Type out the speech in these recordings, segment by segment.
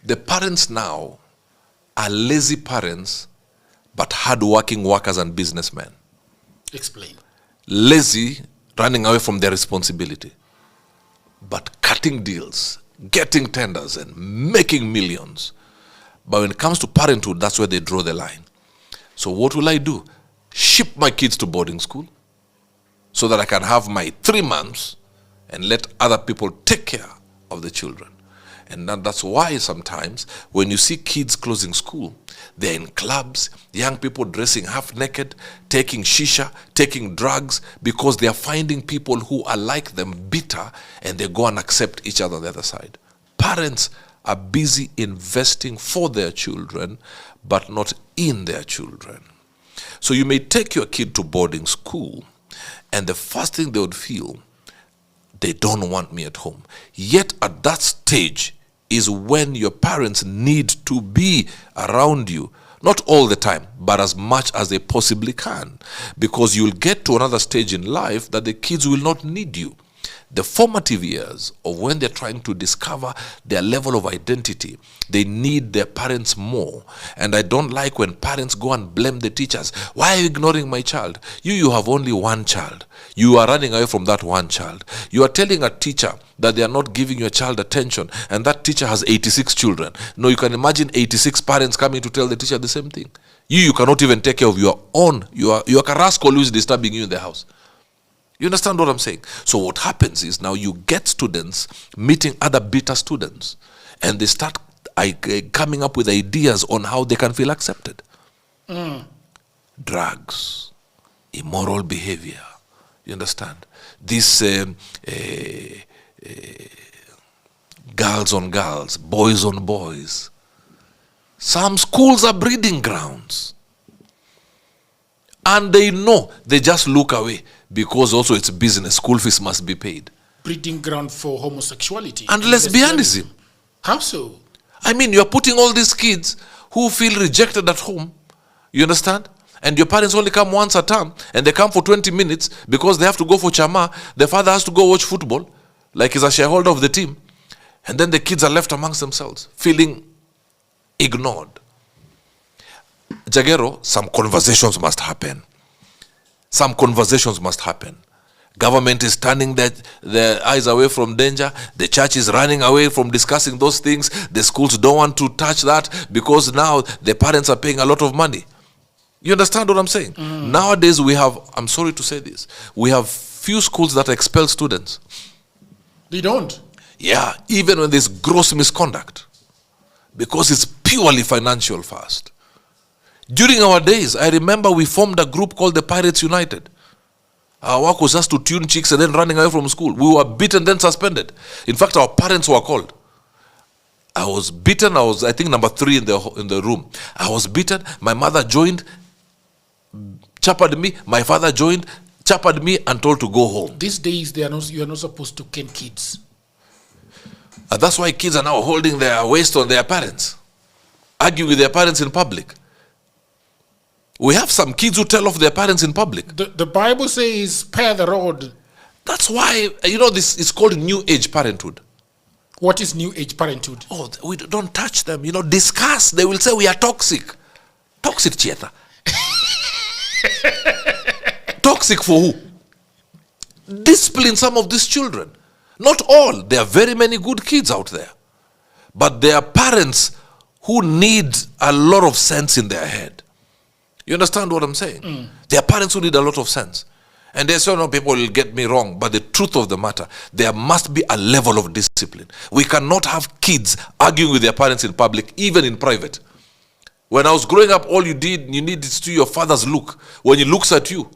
The parents now are lazy parents, but hard-working workers and businessmen. Explain. Lazy, running away from their responsibility, but cutting deals, getting tenders, and making millions. But when it comes to parenthood, that's where they draw the line. So what will I do? Ship my kids to boarding school so that I can have my 3 months and let other people take care of the children. And that's why sometimes when you see kids closing school, they're in clubs, young people dressing half naked, taking shisha, taking drugs, because they are finding people who are like them bitter, and they go and accept each other on the other side. Parents are busy investing for their children, but not in their children. So you may take your kid to boarding school, and the first thing they would feel, they don't want me at home. Yet at that stage is when your parents need to be around you. Not all the time, but as much as they possibly can. Because you'll get to another stage in life that the kids will not need you. The formative years of when they're trying to discover their level of identity, they need their parents more. And I don't like when parents go and blame the teachers. Why are you ignoring my child? You have only one child. You are running away from that one child. You are telling a teacher that they are not giving your child attention, and that teacher has 86 children. No, you can imagine 86 parents coming to tell the teacher the same thing. You cannot even take care of your own. You are a rascal who is disturbing you in the house. You understand what I'm saying? So what happens is now you get students meeting other bitter students, and they start coming up with ideas on how they can feel accepted. Drugs, immoral behavior. You understand? This girls on girls, boys on boys. Some schools are breeding grounds. And they know, they just look away because also it's business. School fees must be paid. Breeding ground for homosexuality. And lesbianism. How so? I mean, you're putting all these kids who feel rejected at home. You understand? And your parents only come once a term, and they come for 20 minutes because they have to go for chama. The father has to go watch football, like he's a shareholder of the team. And then the kids are left amongst themselves, feeling ignored. Jagero, some conversations must happen. Some conversations must happen. Government is turning their eyes away from danger. The church is running away from discussing those things. The schools don't want to touch that because now the parents are paying a lot of money. You understand what I'm saying? Nowadays we have, I'm sorry to say this, we have few schools that expel students. They don't? Yeah, even when there's gross misconduct. Because it's purely financial first. During our days, I remember we formed a group called the Pirates United. Our work was just to tune chicks and then running away from school. We were beaten, then suspended. In fact, our parents were called. I was beaten. I was, I think, number 3 in the room. I was beaten. My mother joined, chapered me. My father joined, chapered me, and told to go home. These days, you are not supposed to cane kids. And that's why kids are now holding their waist on their parents, arguing with their parents in public. We have some kids who tell off their parents in public. The Bible says, spare the rod. That's why, this is called new age parenthood. What is new age parenthood? Oh, we don't touch them. Discuss. They will say we are toxic. Toxic, Chieta. Toxic for who? Discipline some of these children. Not all. There are very many good kids out there. But there are parents who need a lot of sense in their head. You understand what I'm saying? There are parents who need a lot of sense. And they say, no, people will get me wrong. But the truth of the matter, there must be a level of discipline. We cannot have kids arguing with their parents in public, even in private. When I was growing up, all you need is to your father's look. When he looks at you,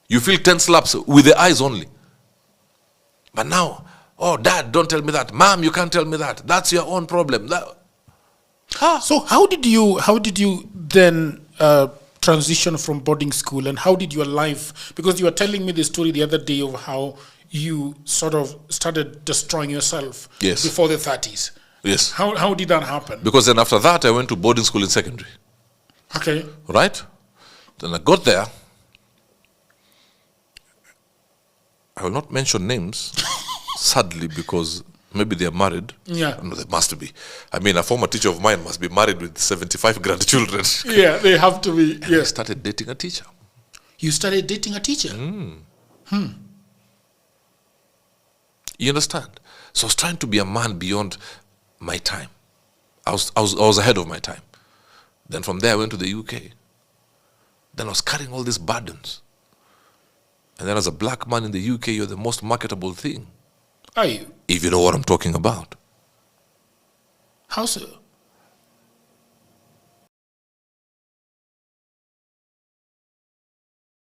you feel 10 slaps with the eyes only. But now, oh, Dad, don't tell me that. Mom, you can't tell me that. That's your own problem. So how did you then transition from boarding school, and how did your life, because you were telling me the story the other day of how you sort of started destroying yourself before the 30s. Yes. How did that happen? Because then after that, I went to boarding school in secondary. Okay. Right? Then I got there. I will not mention names, sadly, because Maybe they're married. Yeah. No, they must be. I mean, a former teacher of mine must be married with 75 grandchildren. Yeah, they have to be. I Yes. started dating a teacher. You started dating a teacher. You understand? So I was trying to be a man beyond my time. I was ahead of my time. Then from there I went to the UK. Then I was carrying all these burdens. And then as a black man in the UK, you're the most marketable thing. Are you? If you know what I'm talking about. How so?